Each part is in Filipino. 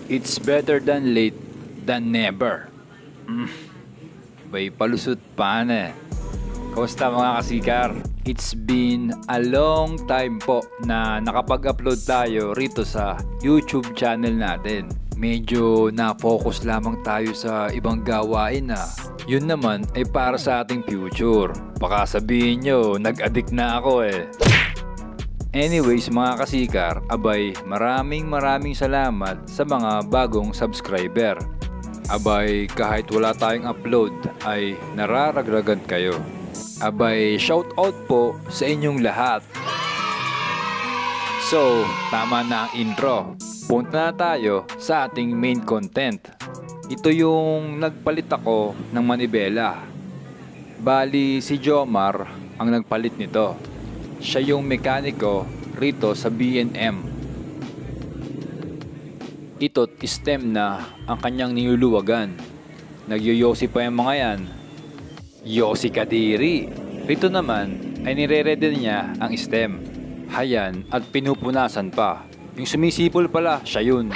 It's better than late than never. Bay palusot pa na. Kamusta mga kasikar? It's been a long time po na nakapag-upload tayo rito sa YouTube channel natin. Medyo na-focus lamang tayo sa ibang gawain na yun naman ay para sa ating future. Baka sabihin nyo, nag-addict na ako eh. Anyways mga kasikar, abay maraming salamat sa mga bagong subscriber. Abay kahit wala tayong upload ay nararagdagan kayo. Abay shout out po sa inyong lahat. So tama na ang intro. Punta na tayo sa ating main content. Ito yung nagpalit ako ng manibela. Bali si Jomar ang nagpalit nito. Siya yung mekaniko rito sa B&M. Ito't stem na ang kanyang niluluwagan. Nagyoyosi pa yung mga yan. Yosi kadiri. Rito naman ay nire-ready niya ang stem. Hayan at pinupunasan pa. Yung sumisipol pala, siya yun.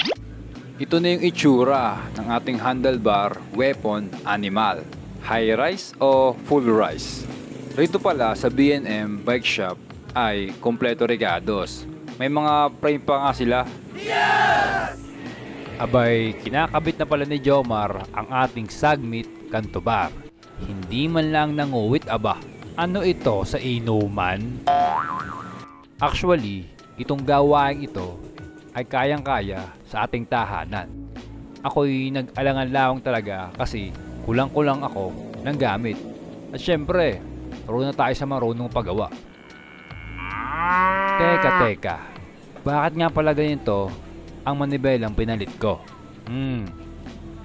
Ito na yung itsura ng ating handlebar weapon animal. High rise o full rise? Rito pala sa B&M Bike Shop ay kompleto regados. May mga frame pa nga sila. Yes! Abay, kinakabit na pala ni Jomar ang ating Sagmit Kanto Bar. Hindi man lang nanguwit aba. Ano ito sa inuman? Actually, itong gawain ito ay kayang-kaya sa ating tahanan. Ako'y nag-alangan lawang talaga kasi kulang-kulang ako ng gamit. At syempre, marunong tayo sa marunong paggawa. Teka. Bakit nga pala ganito ang manibelang pinalit ko?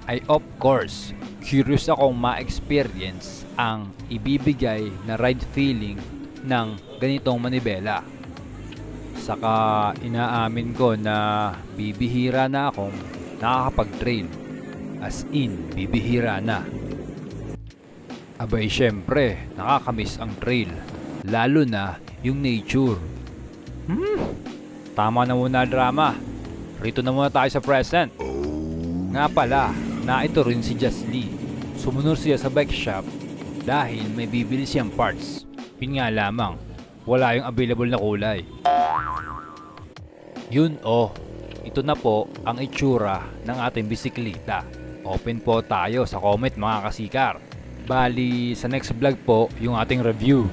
Ay of course, curious akong ma-experience ang ibibigay na ride feeling ng ganitong manibela. Saka inaamin ko na bibihira na akong nakakapag-trail. As in, bibihira na. Abay syempre, nakakamiss ang trail. Lalo na yung nature. Tama na muna drama. Rito na muna tayo sa present. Nga pala, na ito rin si Just Lee. Sumunod siya sa bike shop dahil may bibili siyang parts. Yun nga lamang, wala yung available na kulay. Yun ito na po ang itsura ng ating bisikleta. Open po tayo sa comment mga kasikar. Bali, sa next vlog po yung ating review.